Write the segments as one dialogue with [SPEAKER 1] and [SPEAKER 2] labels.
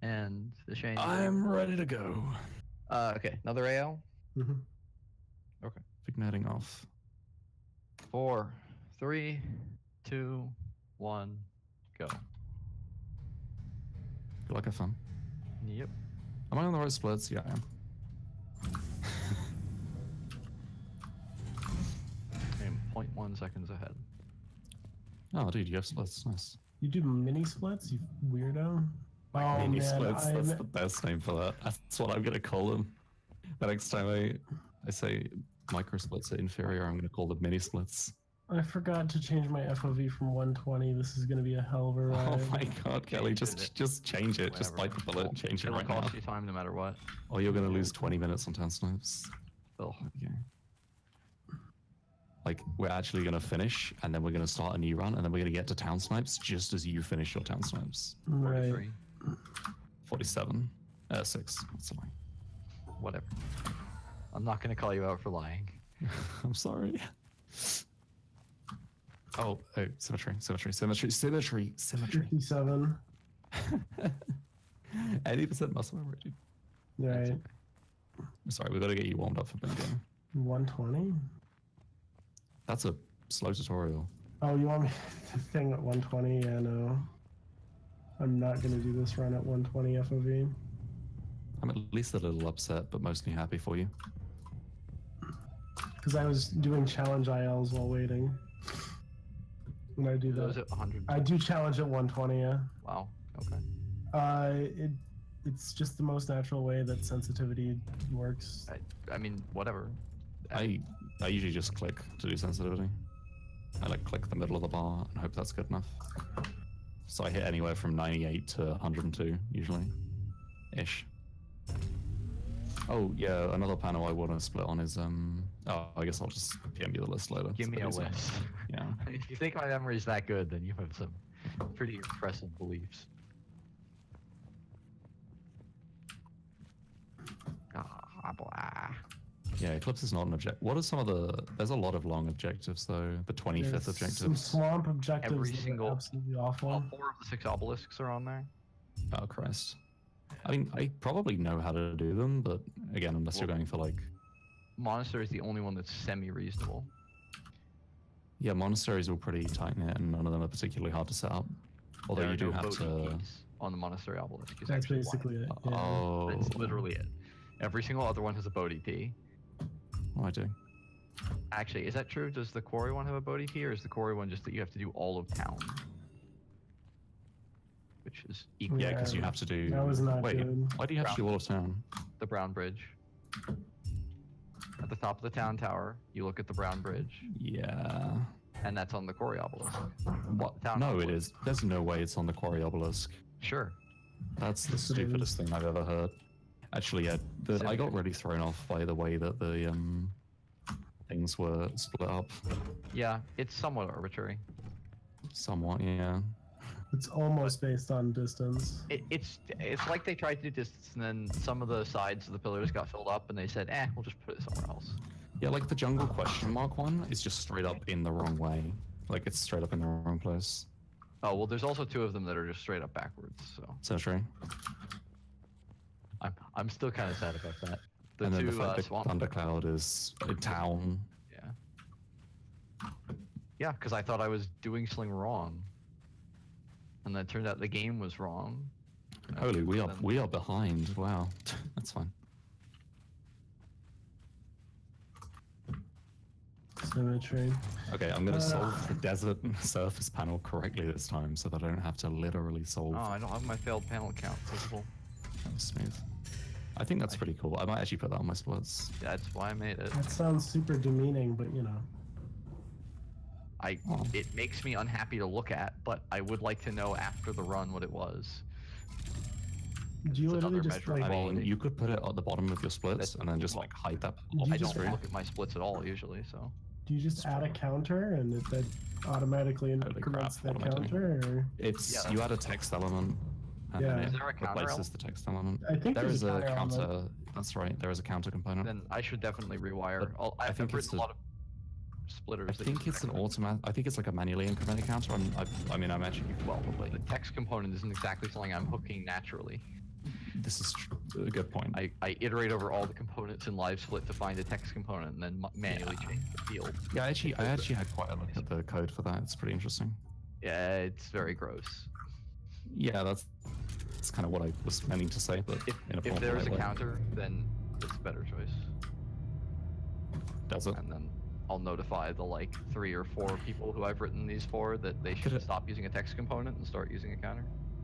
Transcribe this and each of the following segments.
[SPEAKER 1] And the Shane.
[SPEAKER 2] I'm ready to go.
[SPEAKER 1] Okay, another AL.
[SPEAKER 3] Mm-hmm.
[SPEAKER 1] Okay.
[SPEAKER 2] Igniting off.
[SPEAKER 1] 4, 3, 2, 1, go.
[SPEAKER 2] Good luck, have fun.
[SPEAKER 1] Yep.
[SPEAKER 2] Am I on the right splits? Yeah, I am.
[SPEAKER 1] I'm 0.1 seconds ahead.
[SPEAKER 2] Oh, dude, you have splits. Nice.
[SPEAKER 3] You do mini splits, you weirdo. Oh
[SPEAKER 2] Mini
[SPEAKER 3] man,
[SPEAKER 2] splits. That's the best name for that. That's what I'm gonna call them. The next time I say micro splits are inferior, I'm gonna call them mini splits.
[SPEAKER 3] I forgot to change my FOV from 120. This is gonna be a hell of a ride.
[SPEAKER 2] Oh my god, Kelly, just change it.
[SPEAKER 1] Whatever.
[SPEAKER 2] Just bite the bullet and change it
[SPEAKER 1] It'll
[SPEAKER 2] right now.
[SPEAKER 1] cost you time no matter what.
[SPEAKER 2] Or you're gonna lose 20 minutes on town snipes.
[SPEAKER 1] Oh.
[SPEAKER 2] Okay. Like, we're actually gonna finish, and then we're gonna start a new run, and then we're gonna get to town snipes just as you finish your town snipes.
[SPEAKER 3] Right.
[SPEAKER 1] 43.
[SPEAKER 2] 47. 6. That's a lie.
[SPEAKER 1] Whatever. I'm not gonna call you out for lying.
[SPEAKER 2] I'm sorry. Oh, symmetry.
[SPEAKER 3] 57.
[SPEAKER 2] 80% muscle memory, dude.
[SPEAKER 3] Right.
[SPEAKER 2] I'm sorry, we've got to get you warmed up for the game.
[SPEAKER 3] 120?
[SPEAKER 2] That's a slow tutorial.
[SPEAKER 3] Oh, you want me to thing at 120? Yeah, no. I'm not gonna do this run at 120 FOV.
[SPEAKER 2] I'm at least a little upset, but mostly happy for you.
[SPEAKER 3] Because I was doing challenge ILs while waiting. When I do
[SPEAKER 1] Those
[SPEAKER 3] that.
[SPEAKER 1] at 100.
[SPEAKER 3] I do challenge at 120, yeah.
[SPEAKER 1] Wow. Okay.
[SPEAKER 3] It's just the most natural way that sensitivity works.
[SPEAKER 1] I mean, whatever.
[SPEAKER 2] I usually just click to do sensitivity. I like click the middle of the bar and hope that's good enough. So I hit anywhere from 98 to 102 usually, ish. Oh yeah, another panel I want to split on is oh, I guess I'll just PM you the list later.
[SPEAKER 1] Give me a
[SPEAKER 2] easier.
[SPEAKER 1] list.
[SPEAKER 2] Yeah.
[SPEAKER 1] If you think my memory is that good, then you have some pretty impressive beliefs. Ah, blah.
[SPEAKER 2] Yeah, Eclipse is not an objective. What are some of the? There's a lot of long objectives though. The 25th
[SPEAKER 3] There's
[SPEAKER 2] objectives.
[SPEAKER 3] Some swamp objectives
[SPEAKER 1] Every
[SPEAKER 3] that are
[SPEAKER 1] single-
[SPEAKER 3] absolutely awful.
[SPEAKER 1] All 4 of the 6 obelisks are on there.
[SPEAKER 2] Oh Christ. I mean, I probably know how to do them, but again, unless you're going for like,
[SPEAKER 1] Monastery is the only one that's semi-reasonable.
[SPEAKER 2] yeah, monasteries are pretty tight knit, and none of them are particularly hard to set up. Although
[SPEAKER 1] There are
[SPEAKER 2] you do
[SPEAKER 1] no
[SPEAKER 2] have
[SPEAKER 1] voting
[SPEAKER 2] to.
[SPEAKER 1] keys on the monastery obelisk. Is
[SPEAKER 3] That's
[SPEAKER 1] actually why.
[SPEAKER 3] basically it. Yeah.
[SPEAKER 2] Oh.
[SPEAKER 1] That's literally it. Every single other one has a Bodhi key.
[SPEAKER 2] What do I do?
[SPEAKER 1] Actually, is that true? Does the quarry one have a Bodhi key, or is the quarry one just that you have to do all of town? Which is equal.
[SPEAKER 2] Yeah, because you have to do.
[SPEAKER 3] That was not
[SPEAKER 2] Wait,
[SPEAKER 3] good.
[SPEAKER 2] why do you have to do all of town?
[SPEAKER 1] The Brown Bridge. At the top of the town tower, you look at the Brown Bridge,
[SPEAKER 2] Yeah.
[SPEAKER 1] and that's on the quarry obelisk.
[SPEAKER 2] What?
[SPEAKER 1] Town
[SPEAKER 2] No, it
[SPEAKER 1] obelisk.
[SPEAKER 2] is. There's no way it's on the quarry obelisk.
[SPEAKER 1] Sure.
[SPEAKER 2] That's the
[SPEAKER 3] Yes, it
[SPEAKER 2] stupidest
[SPEAKER 3] is.
[SPEAKER 2] thing I've ever heard. Actually, yeah, I got really thrown off by the way that the things were split up.
[SPEAKER 1] Yeah, it's somewhat arbitrary.
[SPEAKER 2] Somewhat, yeah.
[SPEAKER 3] It's almost based on distance.
[SPEAKER 1] It's like they tried to do distance, and then some of the sides of the pillars got filled up, and they said, we'll just put it somewhere else.
[SPEAKER 2] Yeah, like the jungle question mark one is just straight up in the wrong way. Like it's straight up in the wrong place.
[SPEAKER 1] Oh, well, there's also 2 of them that are just straight up backwards, so
[SPEAKER 2] So true.
[SPEAKER 1] I'm still kind of sad about that. The
[SPEAKER 2] And then
[SPEAKER 1] 2
[SPEAKER 2] the fact that
[SPEAKER 1] swamp.
[SPEAKER 2] Thundercloud is a town.
[SPEAKER 1] Yeah. Yeah, because I thought I was doing something wrong, and then it turned out the game was wrong.
[SPEAKER 2] Holy, we are behind. Wow, that's fine.
[SPEAKER 3] Symmetry.
[SPEAKER 2] Okay, I'm gonna solve the desert surface panel correctly this time, so that I don't have to literally solve.
[SPEAKER 1] Oh, I don't have my failed panel count visible.
[SPEAKER 2] That was smooth. I think that's pretty cool. I might actually put that on my splits.
[SPEAKER 1] That's why I made it.
[SPEAKER 3] That sounds super demeaning, but you know.
[SPEAKER 1] It makes me unhappy to look at, but I would like to know after the run what it was.
[SPEAKER 3] Do you
[SPEAKER 1] It's
[SPEAKER 3] literally
[SPEAKER 1] another
[SPEAKER 3] just
[SPEAKER 1] measure of
[SPEAKER 3] like?
[SPEAKER 2] I mean,
[SPEAKER 1] quality.
[SPEAKER 2] you could put it at the bottom of your splits and then just like hide that off
[SPEAKER 3] You
[SPEAKER 1] I
[SPEAKER 2] the
[SPEAKER 3] just
[SPEAKER 1] don't
[SPEAKER 2] screen.
[SPEAKER 1] look at my splits at all usually, so.
[SPEAKER 3] Do you just add a counter and that automatically
[SPEAKER 2] Holy
[SPEAKER 3] increments
[SPEAKER 2] crap,
[SPEAKER 3] the
[SPEAKER 2] what am I doing?
[SPEAKER 3] counter? Or?
[SPEAKER 2] It's
[SPEAKER 1] Yeah.
[SPEAKER 2] you add a text element. And
[SPEAKER 3] Yeah.
[SPEAKER 2] then
[SPEAKER 1] Is
[SPEAKER 2] it
[SPEAKER 1] there a counter
[SPEAKER 2] replaces
[SPEAKER 1] element?
[SPEAKER 2] the text element.
[SPEAKER 3] I think
[SPEAKER 2] There
[SPEAKER 3] there's
[SPEAKER 2] is a
[SPEAKER 3] element.
[SPEAKER 2] counter. That's right. There is a counter component.
[SPEAKER 1] Then I should definitely rewire.
[SPEAKER 2] But
[SPEAKER 1] I've
[SPEAKER 2] think it's
[SPEAKER 1] written a
[SPEAKER 2] a-
[SPEAKER 1] lot of splitters.
[SPEAKER 2] I
[SPEAKER 1] that
[SPEAKER 2] think
[SPEAKER 1] you
[SPEAKER 2] it's an
[SPEAKER 1] can
[SPEAKER 2] automatic. I think it's like a manually incremented counter. I mean, I'm actually
[SPEAKER 1] recommend.
[SPEAKER 2] probably.
[SPEAKER 1] The text component isn't exactly something I'm hooking naturally.
[SPEAKER 2] This is a good point.
[SPEAKER 1] I iterate over all the components in live split to find a text component and then manually change the field.
[SPEAKER 2] Yeah, I actually had quite a look at the code for that. It's pretty interesting.
[SPEAKER 1] Yeah, it's very gross.
[SPEAKER 2] Yeah, that's kind of what I was meaning to say, but
[SPEAKER 1] If there is a counter, then it's a better choice.
[SPEAKER 2] Does it?
[SPEAKER 1] And then I'll notify the like 3 or 4 people who I've written these for that they should stop using a text component and start using a counter.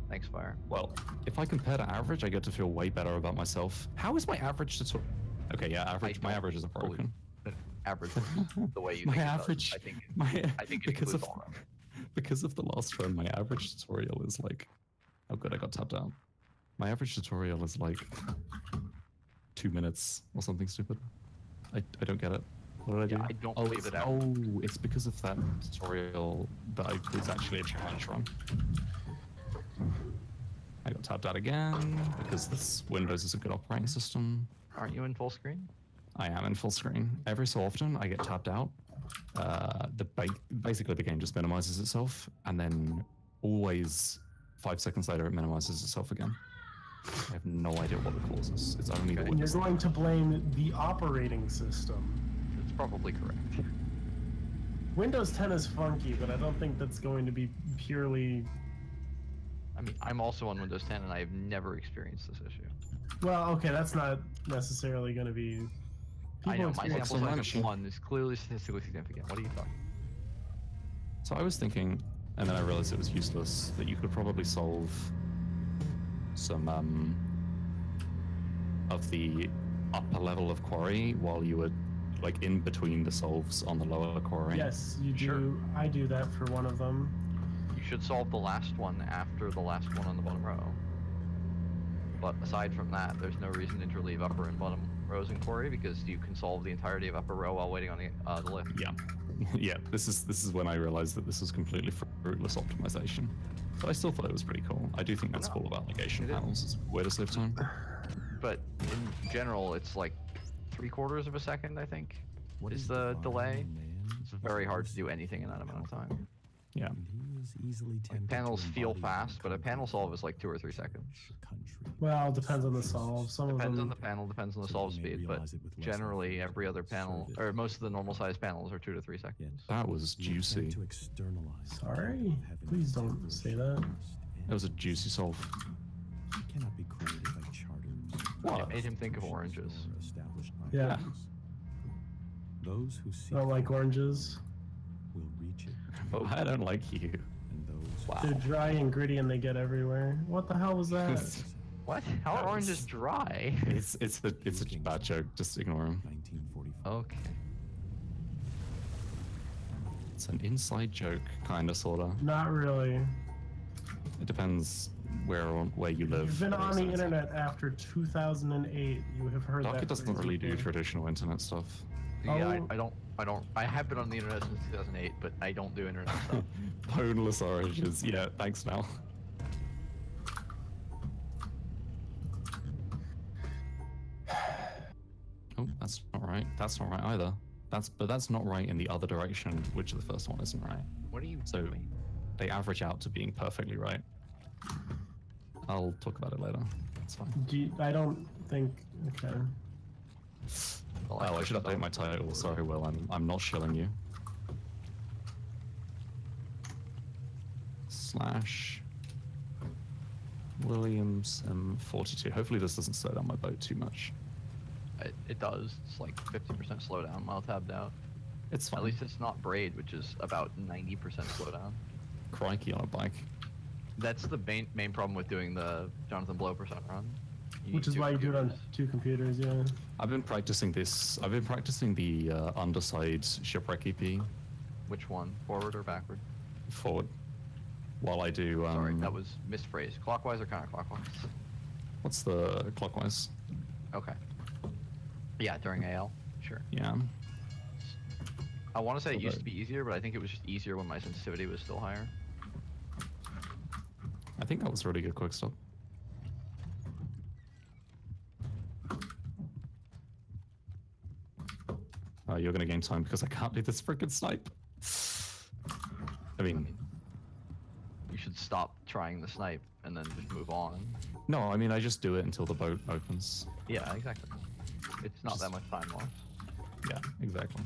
[SPEAKER 1] Thanks, Fire.
[SPEAKER 2] Well, if I compare to average, I get to feel way better about myself. How is my average tutorial? Okay, yeah, average. My average isn't broken.
[SPEAKER 1] Average, the way you
[SPEAKER 2] My
[SPEAKER 1] think it
[SPEAKER 2] average.
[SPEAKER 1] does. I think it
[SPEAKER 2] because of
[SPEAKER 1] includes all that.
[SPEAKER 2] because of the last run, my average tutorial is like, oh good, I got tapped out. My average tutorial is like 2 minutes or something stupid. I don't get it. What did I do?
[SPEAKER 1] I don't believe it out.
[SPEAKER 2] Oh, it's because of that tutorial that was actually a challenge run. I got tapped out again because this Windows is a good operating system.
[SPEAKER 1] Aren't you in full screen?
[SPEAKER 2] I am in full screen. Every so often, I get tapped out. Basically, the game just minimizes itself, and then always 5 seconds later, it minimizes itself again. I have no idea what the cause is. It's only the
[SPEAKER 3] And you're
[SPEAKER 2] Windows.
[SPEAKER 3] going to blame the operating system.
[SPEAKER 1] It's probably correct.
[SPEAKER 3] Windows 10 is funky, but I don't think that's going to be purely...
[SPEAKER 1] I mean, I'm also on Windows 10 and I have never experienced this issue.
[SPEAKER 3] Well, okay, that's not necessarily going to be...
[SPEAKER 1] I know, my
[SPEAKER 3] experience-
[SPEAKER 1] sample size of
[SPEAKER 2] machine.
[SPEAKER 1] 1 is clearly statistically significant. What are you talking?
[SPEAKER 2] So I was thinking, and then I realized it was useless, that you could probably solve some of the upper level of quarry while you were like in between the solves on the lower quarry.
[SPEAKER 3] Yes, you do.
[SPEAKER 1] Sure.
[SPEAKER 3] I do that for one of them.
[SPEAKER 1] You should solve the last one after the last one on the bottom row. But aside from that, there's no reason to interleave upper and bottom rows in quarry because you can solve the entirety of upper row while waiting on the lift.
[SPEAKER 2] Yeah. Yeah, this is when I realized that this was completely fruitless optimization. But I still thought it was pretty cool. I do think that's cool about negation
[SPEAKER 1] It is.
[SPEAKER 2] panels. It's a way to save time.
[SPEAKER 1] But in general, it's like 3/4 of a second, I think, is the delay. It's very hard to do anything in that amount of time.
[SPEAKER 2] Yeah.
[SPEAKER 1] Like, panels feel fast, but a panel solve is like 2 or 3 seconds.
[SPEAKER 3] Well, it depends on the solve. Some of
[SPEAKER 1] Depends
[SPEAKER 3] them...
[SPEAKER 1] on the panel, depends on the solve speed, but generally every other panel, or most of the normal size panels are 2 to 3 seconds.
[SPEAKER 2] That was juicy.
[SPEAKER 3] Sorry? Please don't say that.
[SPEAKER 2] That was a juicy solve.
[SPEAKER 1] It made him think of oranges.
[SPEAKER 3] Yeah.
[SPEAKER 4] Those who
[SPEAKER 3] I don't like oranges.
[SPEAKER 4] will reach it.
[SPEAKER 1] Oh,
[SPEAKER 2] I don't like you.
[SPEAKER 4] And those
[SPEAKER 1] wow.
[SPEAKER 3] They're dry and gritty and they get everywhere. What the hell was that?
[SPEAKER 1] What? How are oranges dry?
[SPEAKER 2] It's a bad joke. Just ignore him.
[SPEAKER 4] 1945.
[SPEAKER 1] Okay.
[SPEAKER 2] It's an inside joke, kinda, sorta.
[SPEAKER 3] Not really.
[SPEAKER 2] It depends where you live.
[SPEAKER 3] You've been on the internet after 2008. You have heard that.
[SPEAKER 2] Docket doesn't
[SPEAKER 3] phrase
[SPEAKER 2] really do
[SPEAKER 3] before.
[SPEAKER 2] traditional internet stuff.
[SPEAKER 1] Yeah,
[SPEAKER 3] Oh.
[SPEAKER 1] I have been on the internet since 2008, but I don't do internet stuff.
[SPEAKER 2] Boneless oranges. Yeah, thanks, Mel. Oh, that's not right. That's not right either. But that's not right in the other direction, which the first one isn't right.
[SPEAKER 1] What are you
[SPEAKER 2] So
[SPEAKER 1] doing?
[SPEAKER 2] they average out to being perfectly right. I'll talk about it later. It's fine.
[SPEAKER 3] I don't think. Okay.
[SPEAKER 1] Well,
[SPEAKER 2] Oh, I
[SPEAKER 1] pushed
[SPEAKER 2] should update
[SPEAKER 1] up.
[SPEAKER 2] my title. Sorry, Will. I'm not shilling you. Slash Williamson 42. Hopefully this doesn't slow down my boat too much.
[SPEAKER 1] It does. It's like 50% slowdown while tabbed out.
[SPEAKER 2] It's fine.
[SPEAKER 1] At least it's not braid, which is about 90% slowdown.
[SPEAKER 2] Crikey on a bike.
[SPEAKER 1] That's the main problem with doing the Jonathan Blow percent run.
[SPEAKER 3] Which is why you do it on 2 computers, yeah.
[SPEAKER 2] I've been practicing this. I've been practicing the underside shipwreck EP
[SPEAKER 1] Which one? Forward or backward?
[SPEAKER 2] forward while I do.
[SPEAKER 1] Sorry, that was misphrased. Clockwise or counterclockwise?
[SPEAKER 2] What's the clockwise?
[SPEAKER 1] Okay. Yeah, during AL. Sure.
[SPEAKER 2] Yeah.
[SPEAKER 1] I want to say it
[SPEAKER 2] Okay.
[SPEAKER 1] used to be easier, but I think it was just easier when my sensitivity was still higher.
[SPEAKER 2] I think that was a really good quick stop. You're gonna gain time because I can't do this freaking snipe. I mean,
[SPEAKER 1] You should stop trying the snipe and then just move on.
[SPEAKER 2] No, I mean I just do it until the boat opens.
[SPEAKER 1] Yeah, exactly. It's not that much time lost.
[SPEAKER 2] Yeah, exactly.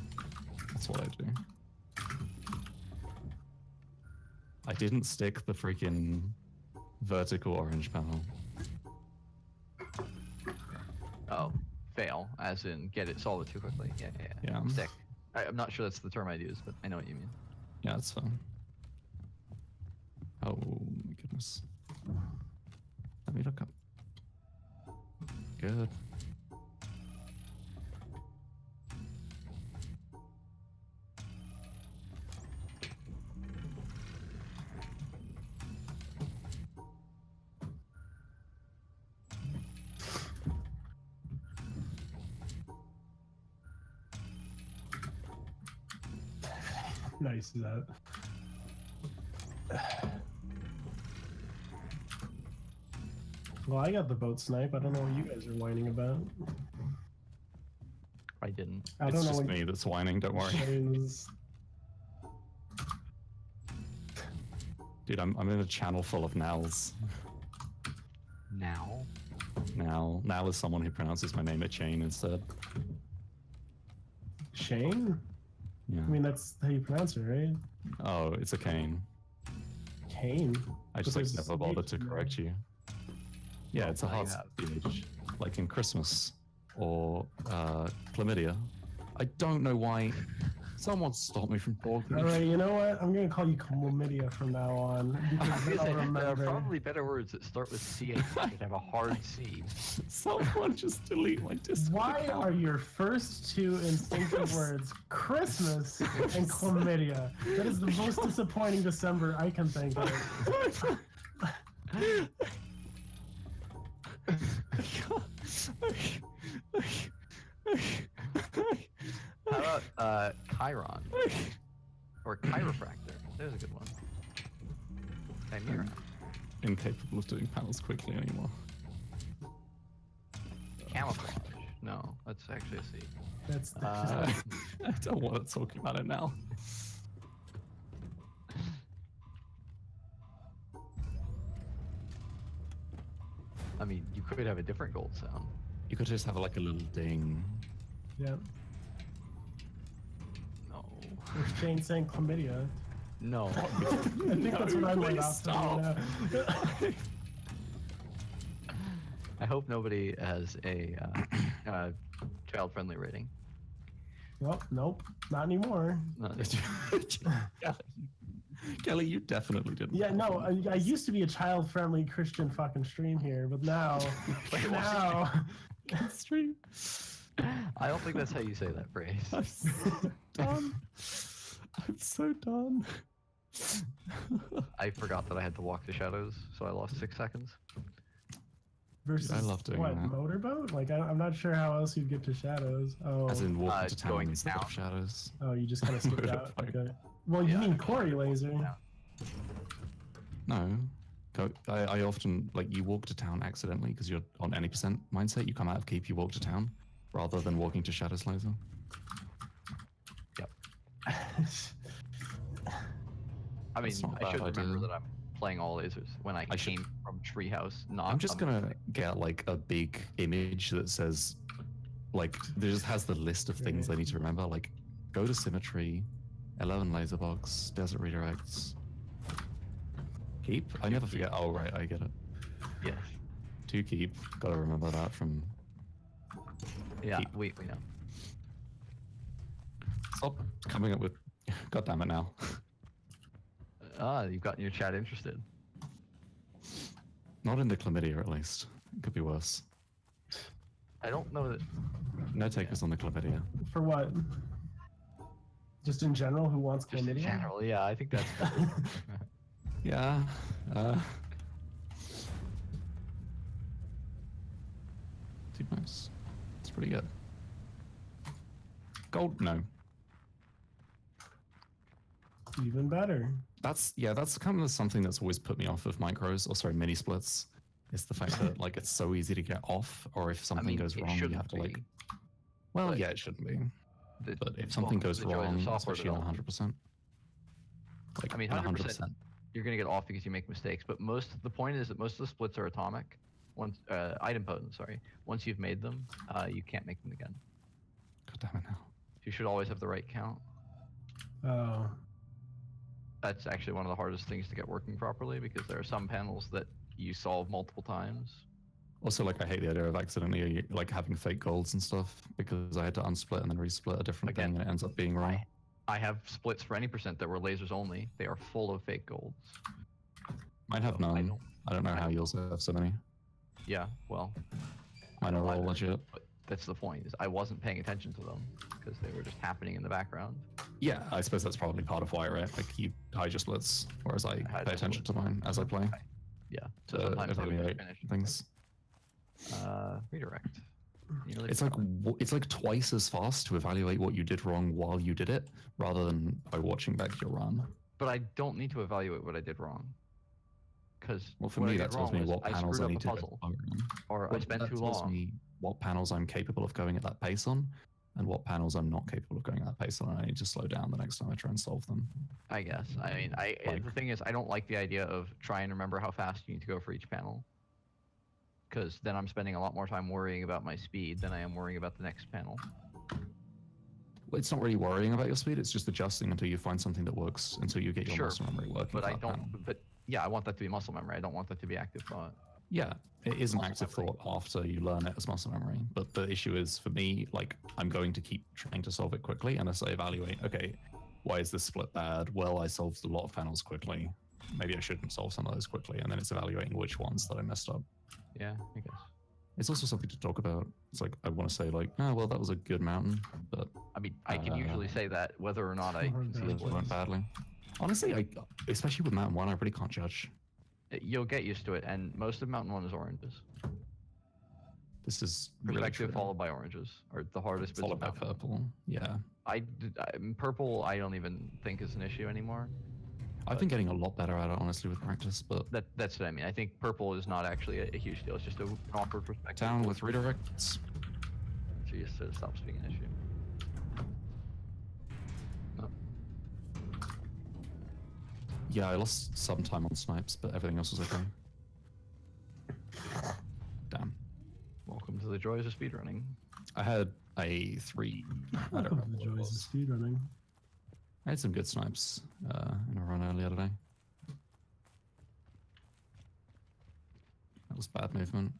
[SPEAKER 2] That's what I do. I didn't stick the freaking vertical orange panel.
[SPEAKER 1] Oh, fail, as in get it, solve it too quickly. Yeah.
[SPEAKER 2] Yeah.
[SPEAKER 1] Stick. I'm not sure that's the term I'd use, but I know what you mean.
[SPEAKER 2] Yeah, it's fine. Oh my goodness. Let me look up. Good.
[SPEAKER 3] Nice is that. Well, I got the boat snipe. I don't know what you guys are whining about.
[SPEAKER 1] I didn't.
[SPEAKER 3] I
[SPEAKER 2] It's
[SPEAKER 3] don't know
[SPEAKER 2] just
[SPEAKER 3] what
[SPEAKER 2] me that's whining, don't worry.
[SPEAKER 3] Shane's...
[SPEAKER 2] Dude, I'm in a channel full of Nals.
[SPEAKER 1] Now?
[SPEAKER 2] Nal is someone who pronounces my name a chain instead.
[SPEAKER 3] Shane?
[SPEAKER 2] Yeah.
[SPEAKER 3] I mean, that's how you pronounce it, right?
[SPEAKER 2] Oh, it's a cane.
[SPEAKER 3] Kane.
[SPEAKER 2] I just
[SPEAKER 3] But
[SPEAKER 2] like
[SPEAKER 3] there's
[SPEAKER 2] never bothered to
[SPEAKER 3] H, no?
[SPEAKER 2] correct you. Yeah, it's a
[SPEAKER 1] now you
[SPEAKER 2] hard
[SPEAKER 1] have.
[SPEAKER 2] PH, like in Christmas or chlamydia. I don't know why. Someone stop me from talking.
[SPEAKER 3] All right, you know what? I'm gonna call you chlamydia from now on. Because then I'll
[SPEAKER 1] There are
[SPEAKER 3] remember.
[SPEAKER 1] probably better words that start with CH that have a hard C.
[SPEAKER 2] Someone just delete my Discord
[SPEAKER 3] Why
[SPEAKER 2] account.
[SPEAKER 3] are your first two instinctive words Christmas and chlamydia? That is the most disappointing December I can think of.
[SPEAKER 1] How about Chiron? Or chiropractor? There's a good one. Chimera.
[SPEAKER 2] Incapable of doing panels quickly anymore.
[SPEAKER 1] Camouflage. No, that's actually a C.
[SPEAKER 3] That's
[SPEAKER 2] I don't want to talk about it now.
[SPEAKER 1] I mean, you could have a different gold sound.
[SPEAKER 2] You could just have like a little ding.
[SPEAKER 3] yeah.
[SPEAKER 1] No.
[SPEAKER 3] If Shane's saying chlamydia,
[SPEAKER 1] No.
[SPEAKER 3] I think that's what I might
[SPEAKER 2] please
[SPEAKER 3] opt
[SPEAKER 2] stop.
[SPEAKER 3] to.
[SPEAKER 1] I hope nobody has a child-friendly rating.
[SPEAKER 3] Well, nope, not anymore.
[SPEAKER 1] No,
[SPEAKER 2] Kelly, you definitely didn't.
[SPEAKER 3] Yeah, no, I used to be a child-friendly Christian fucking stream here, but now,
[SPEAKER 2] Stream.
[SPEAKER 1] I don't think that's how you say that phrase.
[SPEAKER 2] I'm so done. I'm so done.
[SPEAKER 1] I forgot that I had to walk the shadows, so I lost 6 seconds.
[SPEAKER 3] versus
[SPEAKER 2] I love doing
[SPEAKER 3] what
[SPEAKER 2] that.
[SPEAKER 3] motorboat? Like I'm not sure how else you'd get to shadows. Oh,
[SPEAKER 2] As in walking to town
[SPEAKER 1] going
[SPEAKER 2] instead
[SPEAKER 1] down.
[SPEAKER 2] of shadows.
[SPEAKER 3] oh, you just kind of skipped out.
[SPEAKER 2] Motorboat.
[SPEAKER 3] Okay. Well, you
[SPEAKER 1] Yeah.
[SPEAKER 3] mean Corey laser?
[SPEAKER 1] Yeah.
[SPEAKER 2] No. I often, like, you walk to town accidentally because you're on any percent mindset. You come out of keep, you walk to town, rather than walking to shadows laser.
[SPEAKER 1] I mean,
[SPEAKER 2] That's not a
[SPEAKER 1] I should
[SPEAKER 2] bad
[SPEAKER 1] remember
[SPEAKER 2] idea.
[SPEAKER 1] that I'm playing all lasers when I
[SPEAKER 2] should-
[SPEAKER 1] came from Treehouse, not
[SPEAKER 2] I'm just
[SPEAKER 1] from-
[SPEAKER 2] gonna get like a big image that says, like, there just has the list of things I need to remember. Like, go to symmetry, 11 laser box, desert redirects, keep. I never forget. Oh right, I get it.
[SPEAKER 1] Yes.
[SPEAKER 2] 2 keep. Gotta remember that from.
[SPEAKER 1] Yeah,
[SPEAKER 2] Keep.
[SPEAKER 1] we know.
[SPEAKER 2] Stop coming up with. God damn it now.
[SPEAKER 1] Ah, you've gotten your chat interested.
[SPEAKER 2] Not into chlamydia, at least. It could be worse.
[SPEAKER 1] I don't know that.
[SPEAKER 2] No takers on the chlamydia.
[SPEAKER 3] For what? Just in general, who wants
[SPEAKER 1] Just in
[SPEAKER 3] chlamydia?
[SPEAKER 1] general, yeah, I think that's.
[SPEAKER 2] Yeah. Too nice. It's pretty good. Gold? No.
[SPEAKER 3] Even better.
[SPEAKER 2] That's kind of something that's always put me off of micros, or sorry, mini splits. Is the fact that like it's so easy to get off, or if something goes
[SPEAKER 1] it
[SPEAKER 2] wrong, you
[SPEAKER 1] shouldn't
[SPEAKER 2] have to like.
[SPEAKER 1] be,
[SPEAKER 2] Well,
[SPEAKER 1] but
[SPEAKER 2] yeah, it shouldn't be.
[SPEAKER 1] the-
[SPEAKER 2] But if something
[SPEAKER 1] welcome
[SPEAKER 2] goes
[SPEAKER 1] to the joys of
[SPEAKER 2] wrong,
[SPEAKER 1] software
[SPEAKER 2] especially on
[SPEAKER 1] development.
[SPEAKER 2] 100%, like
[SPEAKER 1] I mean,
[SPEAKER 2] on
[SPEAKER 1] 100%. you're gonna get off because you make mistakes. But the point is that most of the splits are atomic. Once idempotent, sorry. Once you've made them, you can't make them again.
[SPEAKER 2] God damn it now.
[SPEAKER 1] You should always have the right count.
[SPEAKER 3] Oh.
[SPEAKER 1] That's actually one of the hardest things to get working properly because there are some panels that you solve multiple times.
[SPEAKER 2] Also, like, I hate the idea of accidentally like having fake golds and stuff because I had to unsplit and then resplit a different
[SPEAKER 1] Again,
[SPEAKER 2] thing and it ends up being wrong.
[SPEAKER 1] I have splits for any percent that were lasers only. They are full of fake golds.
[SPEAKER 2] Mine have
[SPEAKER 1] So
[SPEAKER 2] none. I don't know how yours have so many.
[SPEAKER 1] Yeah, well,
[SPEAKER 2] Mine are all
[SPEAKER 1] either,
[SPEAKER 2] legit.
[SPEAKER 1] but that's the point. Is I wasn't paying attention to them because they were just happening in the background.
[SPEAKER 2] Yeah, I suppose that's probably part of why, right? Like, you hide your splits, whereas I
[SPEAKER 1] hide
[SPEAKER 2] pay
[SPEAKER 1] the
[SPEAKER 2] attention to
[SPEAKER 1] splits.
[SPEAKER 2] mine as I play.
[SPEAKER 1] Yeah, so
[SPEAKER 2] To
[SPEAKER 1] sometimes they would just
[SPEAKER 2] evaluate
[SPEAKER 1] finish.
[SPEAKER 2] things.
[SPEAKER 1] Redirect. Nearly
[SPEAKER 2] It's like twice as fast to evaluate what you did wrong while you did it, rather than by watching back your run.
[SPEAKER 1] But I don't need to evaluate what I did wrong. Because
[SPEAKER 2] Well, for me, that tells me what panels I need to
[SPEAKER 1] puzzle,
[SPEAKER 2] go on.
[SPEAKER 1] or I
[SPEAKER 2] Well,
[SPEAKER 1] spent
[SPEAKER 2] that
[SPEAKER 1] too
[SPEAKER 2] tells
[SPEAKER 1] long.
[SPEAKER 2] me what panels I'm capable of going at that pace on, and what panels I'm not capable of going at that pace on. And I need to slow down the next time I try and solve them.
[SPEAKER 1] I guess. I mean,
[SPEAKER 2] Like-
[SPEAKER 1] the thing is, I don't like the idea of trying to remember how fast you need to go for each panel. Because then I'm spending a lot more time worrying about my speed than I am worrying about the next panel.
[SPEAKER 2] Well, it's not really worrying about your speed. It's just adjusting until you find something that works, until you get your
[SPEAKER 1] Sure,
[SPEAKER 2] muscle memory working.
[SPEAKER 1] But
[SPEAKER 2] for
[SPEAKER 1] I
[SPEAKER 2] that
[SPEAKER 1] don't.
[SPEAKER 2] panel.
[SPEAKER 1] But yeah, I want that to be muscle memory. I don't want that to be active thought.
[SPEAKER 2] Yeah, it is an
[SPEAKER 1] Muscle
[SPEAKER 2] active
[SPEAKER 1] memory.
[SPEAKER 2] thought after you learn it as muscle memory. But the issue is, for me, like, I'm going to keep trying to solve it quickly unless I evaluate, okay, why is this split bad? Well, I solved a lot of panels quickly. Maybe I shouldn't solve some of those quickly. And then it's evaluating which ones that I messed up.
[SPEAKER 1] Yeah, I guess.
[SPEAKER 2] It's also something to talk about. It's like, I want to say, like, oh, well, that was a good mountain, but
[SPEAKER 1] I mean, I can usually say that whether or not I can see
[SPEAKER 2] it
[SPEAKER 1] splits.
[SPEAKER 2] went badly. Honestly, especially with Mountain 1, I really can't judge.
[SPEAKER 1] You'll get used to it, and most of Mountain 1 is oranges.
[SPEAKER 2] This is really
[SPEAKER 1] Perspective
[SPEAKER 2] true.
[SPEAKER 1] followed by oranges are the hardest bits
[SPEAKER 2] Followed
[SPEAKER 1] of
[SPEAKER 2] by
[SPEAKER 1] Mountain 1.
[SPEAKER 2] purple. Yeah.
[SPEAKER 1] Purple, I don't even think is an issue anymore.
[SPEAKER 2] I've been getting a lot better at it, honestly, with practice, but
[SPEAKER 1] That's what I mean. I think purple is not actually a huge deal. It's just an awkward perspective.
[SPEAKER 2] down with redirects.
[SPEAKER 1] So you sort of stops being an issue. No.
[SPEAKER 2] Yeah, I lost some time on snipes, but everything else was okay. Damn.
[SPEAKER 1] Welcome to the joys of speedrunning.
[SPEAKER 2] I had a 3. I don't
[SPEAKER 3] Welcome
[SPEAKER 2] remember
[SPEAKER 3] to the
[SPEAKER 2] what it
[SPEAKER 3] joys of
[SPEAKER 2] was.
[SPEAKER 3] speedrunning.
[SPEAKER 2] I had some good snipes in a run earlier today. That was bad movement.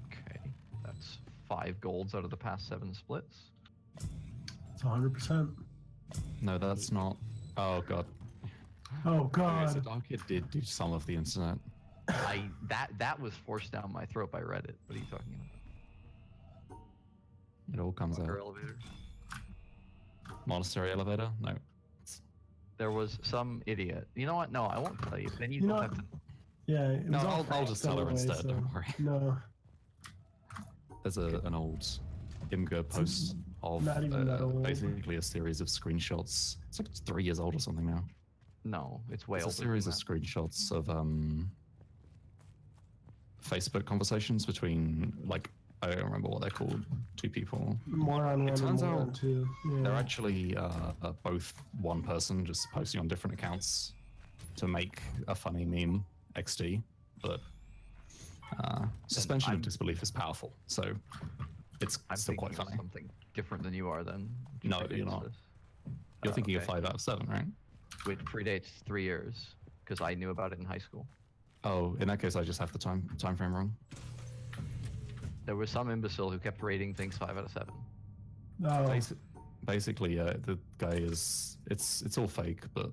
[SPEAKER 1] Okay, that's 5 golds out of the past 7 splits.
[SPEAKER 3] It's 100%.
[SPEAKER 2] No, that's not. Oh god.
[SPEAKER 3] Oh
[SPEAKER 2] Okay,
[SPEAKER 3] god.
[SPEAKER 2] so Darkid did do some of the internet.
[SPEAKER 1] That was forced down my throat by Reddit. What are you talking about?
[SPEAKER 2] It all comes
[SPEAKER 1] Walker
[SPEAKER 2] out.
[SPEAKER 1] elevator.
[SPEAKER 2] Monastery elevator? No.
[SPEAKER 1] There was some idiot. You know what? No, I won't tell you. Then you
[SPEAKER 3] You
[SPEAKER 1] don't
[SPEAKER 3] know
[SPEAKER 1] have to.
[SPEAKER 3] Yeah, it
[SPEAKER 2] No,
[SPEAKER 3] was all
[SPEAKER 2] I'll just tell her
[SPEAKER 3] anyway,
[SPEAKER 2] instead.
[SPEAKER 3] so-
[SPEAKER 2] Don't worry.
[SPEAKER 3] No,
[SPEAKER 2] There's an old Imgur post of
[SPEAKER 3] not even that old.
[SPEAKER 2] basically a series of screenshots. It's like 3 years old or something now.
[SPEAKER 1] No, it's way
[SPEAKER 2] It's a
[SPEAKER 1] older
[SPEAKER 2] series
[SPEAKER 1] than
[SPEAKER 2] of
[SPEAKER 1] that.
[SPEAKER 2] screenshots of Facebook conversations between, like, I don't remember what they're called, 2 people.
[SPEAKER 3] more on one and
[SPEAKER 2] turns
[SPEAKER 3] more on
[SPEAKER 2] out
[SPEAKER 3] two.
[SPEAKER 2] They're
[SPEAKER 3] Yeah.
[SPEAKER 2] actually both one person just posting on different accounts to make a funny meme, XD, but suspension of
[SPEAKER 1] I'm-
[SPEAKER 2] disbelief is powerful, so it's
[SPEAKER 1] I'm
[SPEAKER 2] still
[SPEAKER 1] thinking
[SPEAKER 2] quite
[SPEAKER 1] of
[SPEAKER 2] funny.
[SPEAKER 1] something different than you are. Then. which
[SPEAKER 2] No,
[SPEAKER 1] predates
[SPEAKER 2] you're not.
[SPEAKER 1] this.
[SPEAKER 2] You're thinking of
[SPEAKER 1] okay.
[SPEAKER 2] 5 out of 7, right?
[SPEAKER 1] Which predates 3 years because I knew about it in high school.
[SPEAKER 2] Oh, in that case, I just have the time frame wrong.
[SPEAKER 1] There was some imbecile who kept rating things 5 out of 7.
[SPEAKER 3] Oh,
[SPEAKER 2] Basically, the guy is it's all fake, but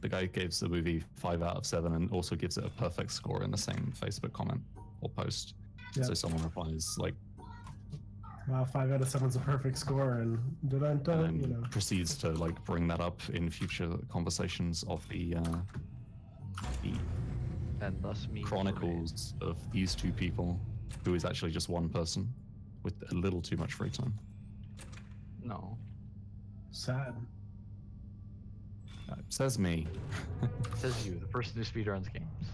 [SPEAKER 2] the guy gives the movie 5 out of 7 and also gives it a perfect score in the same Facebook comment or post.
[SPEAKER 3] Yeah.
[SPEAKER 2] So someone replies like,
[SPEAKER 3] wow, 5 out of 7's a perfect score, and
[SPEAKER 2] and then
[SPEAKER 3] you know.
[SPEAKER 2] proceeds to like bring that up in future conversations of the
[SPEAKER 1] And thus me.
[SPEAKER 2] chronicles of these 2 people, who is actually just one person with a little too much free time.
[SPEAKER 1] No.
[SPEAKER 3] Sad.
[SPEAKER 2] Says me.
[SPEAKER 1] Says you, the person who speedruns games.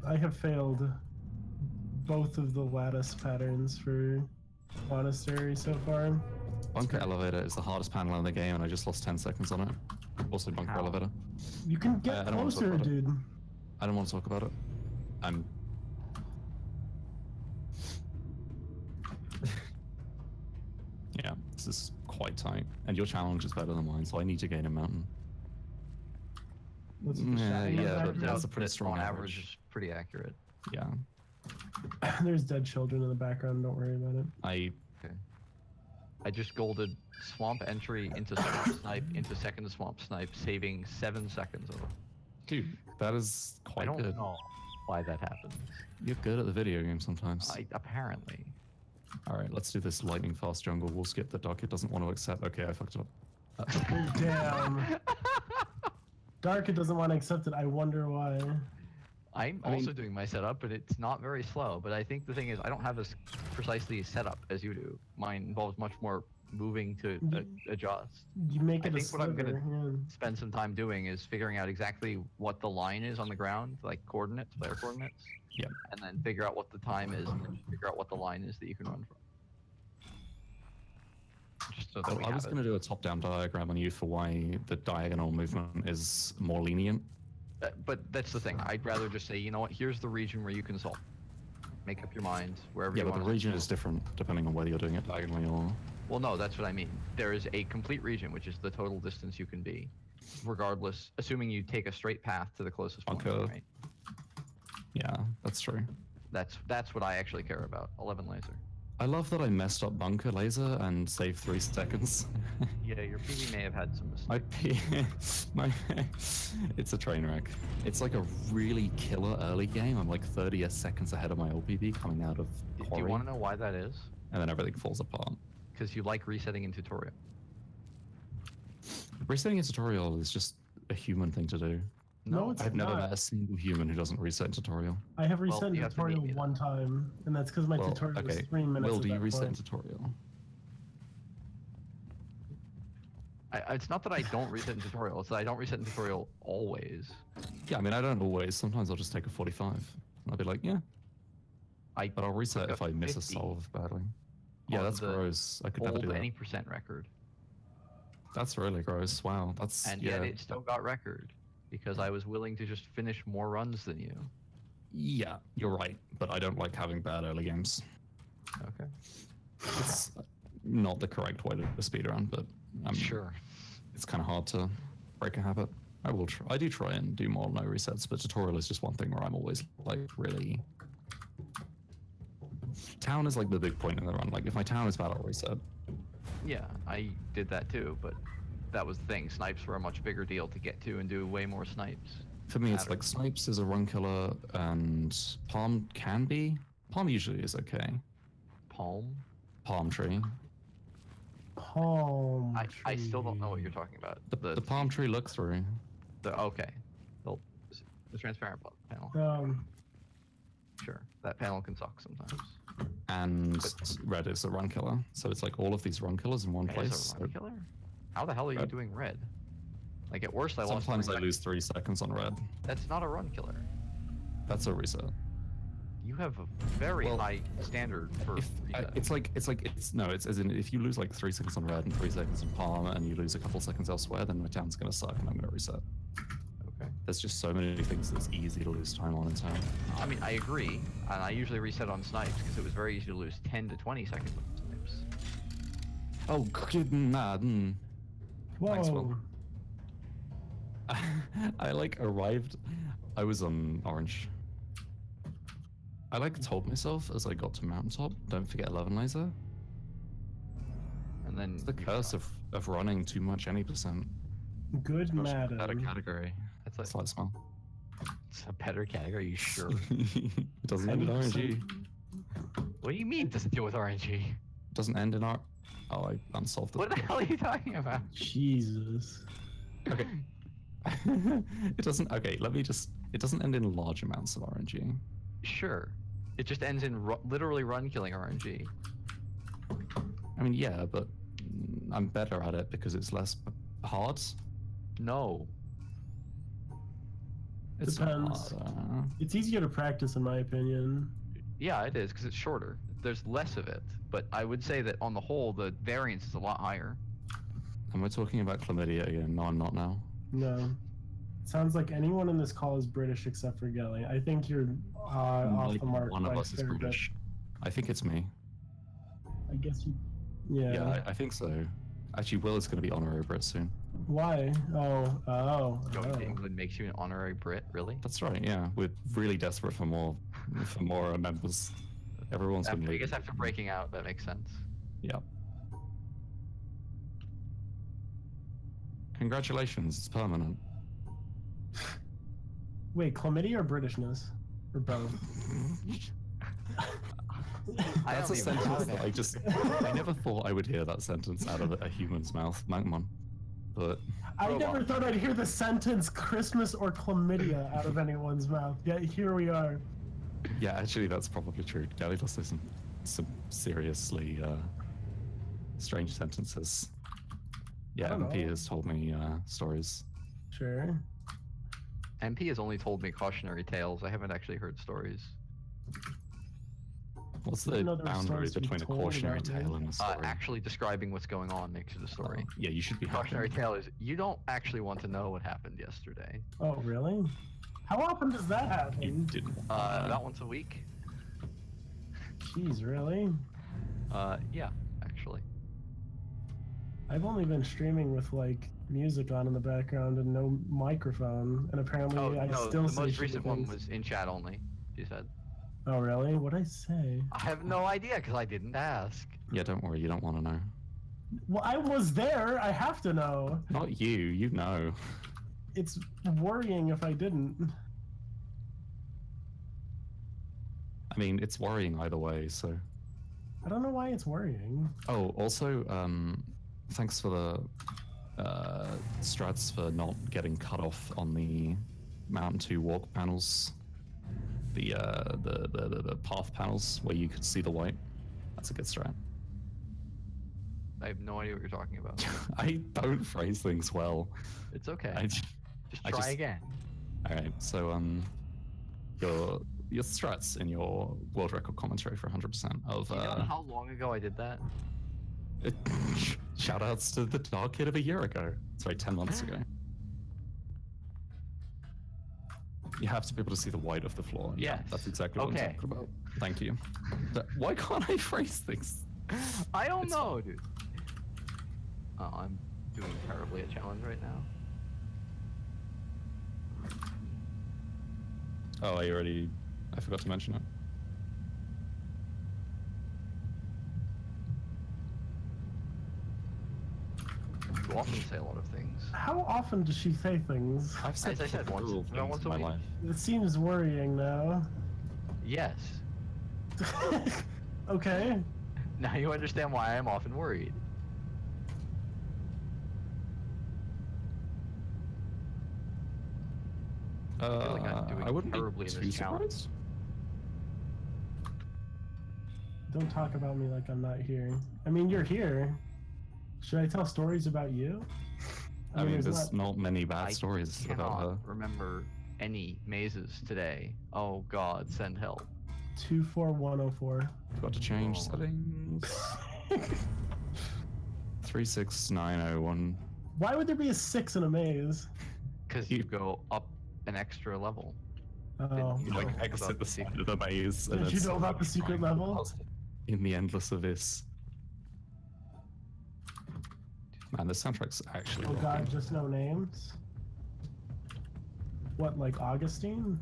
[SPEAKER 3] I have failed both of the lattice patterns for Monastery so far.
[SPEAKER 2] Bunker elevator is the hardest panel in the game, and I just lost 10 seconds on it. Also, bunker
[SPEAKER 1] How?
[SPEAKER 2] elevator.
[SPEAKER 3] You can get
[SPEAKER 2] I don't wanna talk
[SPEAKER 3] closer,
[SPEAKER 2] about it.
[SPEAKER 3] dude.
[SPEAKER 2] I don't want to talk about it. I'm. Yeah, this is quite tight, and your challenge is better than mine, so I need to gain a mountain.
[SPEAKER 3] What's with the
[SPEAKER 2] Yeah,
[SPEAKER 3] shot in the
[SPEAKER 2] yeah, but
[SPEAKER 3] background?
[SPEAKER 2] that's a pretty strong
[SPEAKER 1] on
[SPEAKER 2] average.
[SPEAKER 1] is pretty accurate.
[SPEAKER 2] Yeah,
[SPEAKER 3] There's dead children in the background. Don't worry about it.
[SPEAKER 1] I just golded swamp entry into swamp snipe into second swamp snipe, saving 7 seconds of it.
[SPEAKER 2] dude, that is
[SPEAKER 1] I
[SPEAKER 2] quite
[SPEAKER 1] don't
[SPEAKER 2] good.
[SPEAKER 1] know why that happens.
[SPEAKER 2] You're good at the video game sometimes.
[SPEAKER 1] Apparently.
[SPEAKER 2] All right, let's do this lightning fast jungle. We'll skip the dock. It doesn't want to accept. Okay, I fucked up.
[SPEAKER 3] Damn. Dark, it doesn't want to accept it. I wonder why.
[SPEAKER 1] I'm
[SPEAKER 2] I mean-
[SPEAKER 1] also doing my setup, but it's not very slow. But I think the thing is, I don't have as precisely setup as you do. Mine involves much more moving to adjust.
[SPEAKER 3] You make
[SPEAKER 1] I
[SPEAKER 3] it a
[SPEAKER 1] think what I'm
[SPEAKER 3] sliver. Yeah.
[SPEAKER 1] Spend some time doing is figuring out exactly what the line is on the ground, like coordinates, player coordinates.
[SPEAKER 2] Yep.
[SPEAKER 1] And then figure out what the time is, and then figure out what the line is that you can run from. Just so that we
[SPEAKER 2] I was
[SPEAKER 1] have
[SPEAKER 2] going to do a top-down diagram on you for why the diagonal movement is more lenient.
[SPEAKER 1] But that's the thing. I'd rather just say, you know what? Here's the region where you can solve. Make up your mind wherever
[SPEAKER 2] Yeah,
[SPEAKER 1] you
[SPEAKER 2] but
[SPEAKER 1] want.
[SPEAKER 2] the region is different depending on whether you're doing it diagonally or.
[SPEAKER 1] Well, no, that's what I mean. There is a complete region, which is the total distance you can be, regardless, assuming you take a straight path to the closest point.
[SPEAKER 2] Okay.
[SPEAKER 1] Right?
[SPEAKER 2] Yeah, that's true.
[SPEAKER 1] That's what I actually care about. 11 laser.
[SPEAKER 2] I love that I messed up bunker laser and saved 3 seconds.
[SPEAKER 1] Yeah, your PV may have had some mistakes.
[SPEAKER 2] my it's a train wreck. It's like a really killer early game. I'm like 30 seconds ahead of my LPV coming out of
[SPEAKER 1] Do you
[SPEAKER 2] quarry,
[SPEAKER 1] want to know why that is?
[SPEAKER 2] and then everything falls apart.
[SPEAKER 1] Because you like resetting in tutorial.
[SPEAKER 2] Resetting a tutorial is just a human thing to do.
[SPEAKER 3] No, it's
[SPEAKER 2] I've never
[SPEAKER 3] not.
[SPEAKER 2] met a single human who doesn't reset tutorial.
[SPEAKER 3] I have
[SPEAKER 1] Well,
[SPEAKER 3] reset
[SPEAKER 1] you have to
[SPEAKER 3] tutorial
[SPEAKER 1] meet me
[SPEAKER 3] one time, and that's because my
[SPEAKER 2] Well,
[SPEAKER 3] tutorial was
[SPEAKER 2] okay.
[SPEAKER 3] 3 minutes.
[SPEAKER 2] Will,
[SPEAKER 3] at
[SPEAKER 2] do you
[SPEAKER 3] that
[SPEAKER 2] reset
[SPEAKER 3] point.
[SPEAKER 2] tutorial?
[SPEAKER 1] It's not that I don't reset in tutorial. It's that I don't reset in tutorial always.
[SPEAKER 2] Yeah, I mean, I don't always. Sometimes I'll just take a 45. And I'll be like, yeah. But I'll reset
[SPEAKER 1] took
[SPEAKER 2] if
[SPEAKER 1] a
[SPEAKER 2] I miss a
[SPEAKER 1] 50
[SPEAKER 2] solve badly. Yeah,
[SPEAKER 1] on
[SPEAKER 2] that's
[SPEAKER 1] the
[SPEAKER 2] gross. I could never do
[SPEAKER 1] old
[SPEAKER 2] that.
[SPEAKER 1] any percent record.
[SPEAKER 2] That's really gross. Wow, that's
[SPEAKER 1] And
[SPEAKER 2] yeah.
[SPEAKER 1] yet it still got record. Because I was willing to just finish more runs than you.
[SPEAKER 2] Yeah, you're right. But I don't like having bad early games.
[SPEAKER 1] Okay.
[SPEAKER 2] It's not the correct way to speedrun, but
[SPEAKER 1] Sure.
[SPEAKER 2] it's kind of hard to break a habit. I will try. I do try and do more no resets, but tutorial is just one thing where I'm always like really. Town is like the big point in the run. Like if my town is bad, I'll reset.
[SPEAKER 1] Yeah, I did that too, but that was the thing. Snipes were a much bigger deal to get to and do way more snipes.
[SPEAKER 2] For me, it's
[SPEAKER 1] Matter.
[SPEAKER 2] like snipes is a run killer, and palm can be. Palm usually is okay.
[SPEAKER 1] Palm?
[SPEAKER 2] Palm tree.
[SPEAKER 3] Palm
[SPEAKER 1] I still don't know what
[SPEAKER 3] tree.
[SPEAKER 1] you're talking about.
[SPEAKER 2] The palm tree look through.
[SPEAKER 1] Okay. The transparent panel. Sure. That panel can suck sometimes.
[SPEAKER 2] And red is a run killer. So it's like all of these run killers in one
[SPEAKER 1] Red
[SPEAKER 2] place.
[SPEAKER 1] is a run killer? How the hell are you
[SPEAKER 2] Red.
[SPEAKER 1] doing red? Like at worst I lost
[SPEAKER 2] Sometimes
[SPEAKER 1] 3
[SPEAKER 2] I lose
[SPEAKER 1] seconds.
[SPEAKER 2] 3 seconds on red.
[SPEAKER 1] That's not a run killer.
[SPEAKER 2] That's a reset.
[SPEAKER 1] You have a very
[SPEAKER 2] Well,
[SPEAKER 1] high standard for
[SPEAKER 2] If
[SPEAKER 1] reset.
[SPEAKER 2] it's as in if you lose like 3 seconds on red and 3 seconds on palm and you lose a couple seconds elsewhere, then my town's gonna suck and I'm gonna reset.
[SPEAKER 1] Okay.
[SPEAKER 2] There's just so many things that's easy to lose time on in town.
[SPEAKER 1] I mean, I agree, and I usually reset on snipes because it was very easy to lose 10 to 20 seconds on snipes.
[SPEAKER 2] Oh,
[SPEAKER 3] Whoa.
[SPEAKER 2] Thanks, Will. I like arrived. I was on orange. I like told myself as I got to mountaintop, don't forget 11 laser.
[SPEAKER 1] And then
[SPEAKER 2] It's the
[SPEAKER 1] you
[SPEAKER 2] curse
[SPEAKER 1] shot.
[SPEAKER 2] of running too much any percent.
[SPEAKER 3] Good
[SPEAKER 2] Better
[SPEAKER 3] madam.
[SPEAKER 2] category.
[SPEAKER 1] That's like
[SPEAKER 2] Slight smell.
[SPEAKER 1] it's a better category. Are you sure?
[SPEAKER 2] It doesn't end in
[SPEAKER 3] 20%.
[SPEAKER 2] RNG.
[SPEAKER 1] What do you mean? Does it deal with RNG?
[SPEAKER 2] It doesn't end in R. Oh, I unsolved it.
[SPEAKER 1] What the hell are you talking about?
[SPEAKER 3] Jesus.
[SPEAKER 2] Okay. It doesn't. Okay, let me just. It doesn't end in large amounts of RNG.
[SPEAKER 1] Sure. It just ends in literally run killing RNG.
[SPEAKER 2] I mean, yeah, but I'm better at it because it's less hard.
[SPEAKER 1] No.
[SPEAKER 2] It's
[SPEAKER 3] Depends.
[SPEAKER 2] not harder.
[SPEAKER 3] It's easier to practice, in my opinion.
[SPEAKER 1] Yeah, it is because it's shorter. There's less of it, but I would say that on the whole, the variance is a lot higher.
[SPEAKER 2] And we're talking about chlamydia again. No, I'm not now.
[SPEAKER 3] No. Sounds like anyone in this call is British except for Gelly. I think you're off
[SPEAKER 2] Like,
[SPEAKER 3] the mark.
[SPEAKER 2] one of
[SPEAKER 3] by a
[SPEAKER 2] us is
[SPEAKER 3] fair bit.
[SPEAKER 2] British. I think it's me.
[SPEAKER 3] I guess you. Yeah.
[SPEAKER 2] Yeah, I think so. Actually, Will is going to be honorary Brit soon.
[SPEAKER 3] Why? Oh.
[SPEAKER 1] Going to England makes you an honorary Brit, really?
[SPEAKER 2] That's right. Yeah, we're really desperate for more members. Everyone's been
[SPEAKER 1] I
[SPEAKER 2] leaving.
[SPEAKER 1] guess after breaking out, that makes sense.
[SPEAKER 2] Yeah. Congratulations, it's permanent.
[SPEAKER 3] Wait, chlamydia or Britishness? Or both?
[SPEAKER 2] That's a sentence that I never thought I would hear that sentence out of a human's mouth, Mankmon. But
[SPEAKER 3] I never thought I'd hear the sentence Christmas or chlamydia out of anyone's mouth. Yet here we are.
[SPEAKER 2] yeah, actually, that's probably true. Gally does say some seriously strange sentences. Yeah,
[SPEAKER 3] I don't
[SPEAKER 2] MP
[SPEAKER 3] know.
[SPEAKER 2] has told me stories.
[SPEAKER 3] Sure.
[SPEAKER 1] MP has only told me cautionary tales. I haven't actually heard stories.
[SPEAKER 2] What's
[SPEAKER 3] I didn't
[SPEAKER 2] the
[SPEAKER 3] know there were
[SPEAKER 2] boundary
[SPEAKER 3] stories to be
[SPEAKER 2] between a
[SPEAKER 3] told
[SPEAKER 2] cautionary
[SPEAKER 3] about me.
[SPEAKER 2] tale and a story?
[SPEAKER 1] Actually describing what's going on makes it a story.
[SPEAKER 2] Yeah, you should be happy.
[SPEAKER 1] Cautionary tale is you don't actually want to know what happened yesterday.
[SPEAKER 3] Oh, really? How often does that
[SPEAKER 2] You
[SPEAKER 3] happen?
[SPEAKER 2] didn't.
[SPEAKER 1] About once a week.
[SPEAKER 3] Jeez, really?
[SPEAKER 1] Yeah, actually.
[SPEAKER 3] I've only been streaming with like music on in the background and no microphone, and apparently
[SPEAKER 1] Oh
[SPEAKER 3] I
[SPEAKER 1] no,
[SPEAKER 3] still
[SPEAKER 1] the
[SPEAKER 3] say
[SPEAKER 1] most
[SPEAKER 3] shitty
[SPEAKER 1] recent one
[SPEAKER 3] things.
[SPEAKER 1] was in chat only. She said.
[SPEAKER 3] Oh, really? What'd I say?
[SPEAKER 1] I have no idea because I didn't ask.
[SPEAKER 2] Yeah, don't worry, you don't want to know.
[SPEAKER 3] Well, I was there. I have to know.
[SPEAKER 2] Not you, you know.
[SPEAKER 3] It's worrying if I didn't.
[SPEAKER 2] I mean, it's worrying either way, so.
[SPEAKER 3] I don't know why it's worrying.
[SPEAKER 2] Oh, also, thanks for the strats for not getting cut off on the Mountain 2 walk panels. The path panels where you could see the white. That's a good strat.
[SPEAKER 1] I have no idea what you're talking about.
[SPEAKER 2] I don't phrase things well.
[SPEAKER 1] It's okay.
[SPEAKER 2] Just
[SPEAKER 1] Try again.
[SPEAKER 2] Alright, so your strats in your world record commentary for 100% of
[SPEAKER 1] Do you know how long ago I did that?
[SPEAKER 2] shoutouts to the Dark Kid of a year ago. Sorry, 10 months ago. You have to be able to see the white of the floor. Yeah,
[SPEAKER 1] Yes.
[SPEAKER 2] that's exactly what I'm
[SPEAKER 1] Okay.
[SPEAKER 2] talking about. Thank you. Why can't I phrase things?
[SPEAKER 1] I don't know, dude. Oh, I'm doing terribly at challenge right now.
[SPEAKER 2] Oh, I forgot to mention it.
[SPEAKER 1] You often say a lot of things.
[SPEAKER 3] How often does she say things?
[SPEAKER 2] I've said
[SPEAKER 1] As I said, once-
[SPEAKER 2] plural
[SPEAKER 1] about
[SPEAKER 2] things
[SPEAKER 1] once
[SPEAKER 2] in
[SPEAKER 1] a
[SPEAKER 2] my
[SPEAKER 1] week.
[SPEAKER 2] life.
[SPEAKER 3] It seems worrying now.
[SPEAKER 1] Yes.
[SPEAKER 3] Okay.
[SPEAKER 1] Now you understand why I'm often worried. feel like I'm doing
[SPEAKER 2] I wouldn't be
[SPEAKER 1] terribly in
[SPEAKER 2] too
[SPEAKER 1] this challenge.
[SPEAKER 2] surprised.
[SPEAKER 3] Don't talk about me like I'm not here. I mean, you're here. Should I tell stories about you?
[SPEAKER 2] I mean,
[SPEAKER 3] there's
[SPEAKER 2] there's not many bad
[SPEAKER 1] I
[SPEAKER 2] stories about her.
[SPEAKER 1] cannot remember any mazes today. Oh God, send help.
[SPEAKER 3] 24104.
[SPEAKER 2] Got to change
[SPEAKER 1] Oh.
[SPEAKER 2] settings. 36901.
[SPEAKER 3] Why would there be a 6 in a maze?
[SPEAKER 1] Because you go up an extra level.
[SPEAKER 3] Oh.
[SPEAKER 1] You
[SPEAKER 2] Like
[SPEAKER 1] know
[SPEAKER 2] exit
[SPEAKER 1] about
[SPEAKER 2] the
[SPEAKER 1] the
[SPEAKER 2] side of the maze.
[SPEAKER 3] Did
[SPEAKER 2] and
[SPEAKER 3] you
[SPEAKER 2] it's
[SPEAKER 3] know about the secret level?
[SPEAKER 2] in the endless abyss. Man, this soundtrack's actually
[SPEAKER 3] Oh
[SPEAKER 2] rocking.
[SPEAKER 3] God, just no names. What, like Augustine?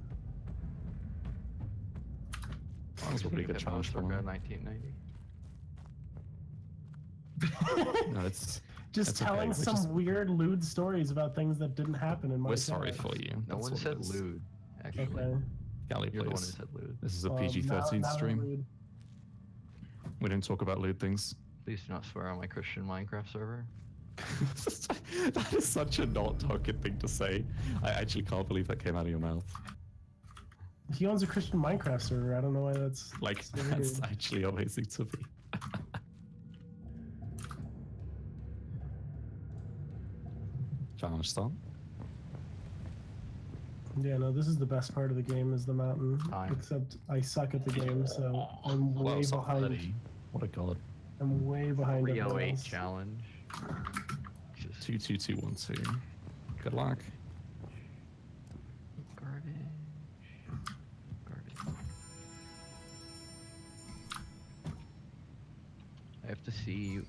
[SPEAKER 2] That was a pretty good challenge for
[SPEAKER 1] Circa
[SPEAKER 2] him.
[SPEAKER 1] 1990.
[SPEAKER 2] No, it's
[SPEAKER 3] Just
[SPEAKER 2] That's okay,
[SPEAKER 3] telling
[SPEAKER 2] we're
[SPEAKER 3] some
[SPEAKER 2] just-
[SPEAKER 3] weird lewd stories about things that didn't happen in my
[SPEAKER 2] we're sorry
[SPEAKER 3] life.
[SPEAKER 2] for you.
[SPEAKER 1] No
[SPEAKER 2] That's
[SPEAKER 1] one
[SPEAKER 2] what
[SPEAKER 1] said
[SPEAKER 2] it is.
[SPEAKER 1] lewd. Actually,
[SPEAKER 3] Okay.
[SPEAKER 2] Gally,
[SPEAKER 1] you're the one who
[SPEAKER 2] please.
[SPEAKER 1] said lewd.
[SPEAKER 2] This is a
[SPEAKER 3] Now-
[SPEAKER 2] PG-13
[SPEAKER 3] now I'm
[SPEAKER 2] stream.
[SPEAKER 3] lewd.
[SPEAKER 2] We don't talk about lewd things.
[SPEAKER 1] Please do not swear on my Christian Minecraft server.
[SPEAKER 2] That is such a not talking thing to say. I actually can't believe that came out of your mouth.
[SPEAKER 3] He owns a Christian Minecraft server. I don't know why that's
[SPEAKER 2] Like,
[SPEAKER 3] so
[SPEAKER 2] that's
[SPEAKER 3] weird.
[SPEAKER 2] actually amazing to me. Challenge start.
[SPEAKER 3] Yeah, no, this is the best part of the game is the mountain.
[SPEAKER 1] Time.
[SPEAKER 3] Except I suck at the game, so I'm way
[SPEAKER 2] Well, so
[SPEAKER 3] behind.
[SPEAKER 2] 30. What a god.
[SPEAKER 3] I'm way behind.
[SPEAKER 1] 308
[SPEAKER 3] everyone else.
[SPEAKER 1] challenge. Just
[SPEAKER 2] 22212. Good luck.
[SPEAKER 1] garbage. Garbage. I have to see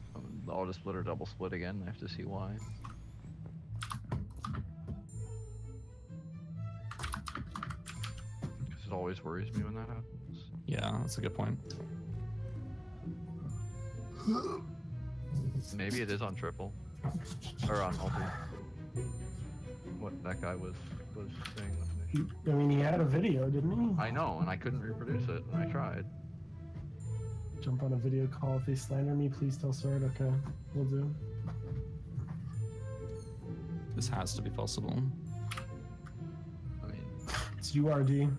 [SPEAKER 1] the auto split or double split again. I have to see why. Because it always worries me when that happens.
[SPEAKER 2] Yeah, that's a good point.
[SPEAKER 1] Maybe it is on triple. Or on multi. What that guy was saying with me.
[SPEAKER 3] I mean, he had a video, didn't he?
[SPEAKER 1] I know, and I couldn't reproduce it, and I tried.
[SPEAKER 3] Jump on a video call. If they slander me, please tell Sword. Okay, we'll do.
[SPEAKER 2] This has to be possible.
[SPEAKER 1] I mean,
[SPEAKER 3] It's URD.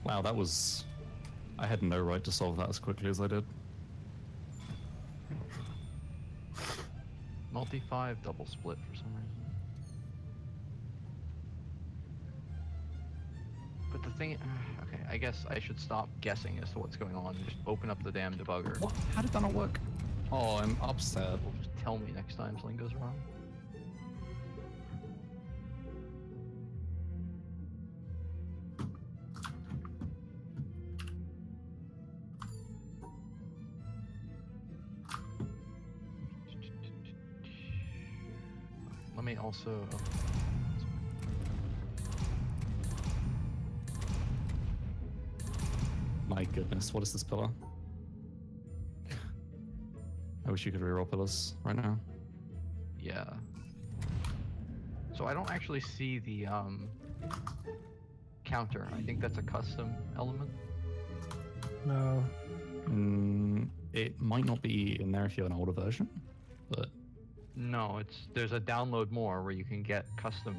[SPEAKER 2] Wow, that was... I had no right to solve that as quickly as I did.
[SPEAKER 1] multi 5 double split for some reason. But the thing, okay, I guess I should stop guessing as to what's going on and just open up the damn debugger.
[SPEAKER 2] What? How did that not work? Oh, I'm upset.
[SPEAKER 1] Will just tell me next time something goes wrong. Let me also. Oh,
[SPEAKER 2] My goodness, what is this pillar? I wish you could reroll pillars right now.
[SPEAKER 1] yeah. So I don't actually see the counter. I think that's a custom element.
[SPEAKER 3] No.
[SPEAKER 2] It might not be in there if you have an older version, but
[SPEAKER 1] No, there's a download more where you can get custom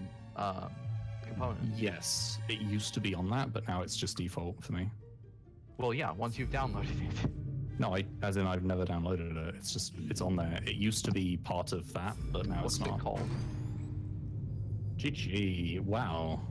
[SPEAKER 1] components.
[SPEAKER 2] yes, it used to be on that, but now it's just default for me.
[SPEAKER 1] Well, yeah, once you've downloaded it.
[SPEAKER 2] No, as in I've never downloaded it. It's on there. It used to be part of that, but now
[SPEAKER 1] What's
[SPEAKER 2] it's
[SPEAKER 1] it
[SPEAKER 2] not.
[SPEAKER 1] called?
[SPEAKER 2] GG. Wow.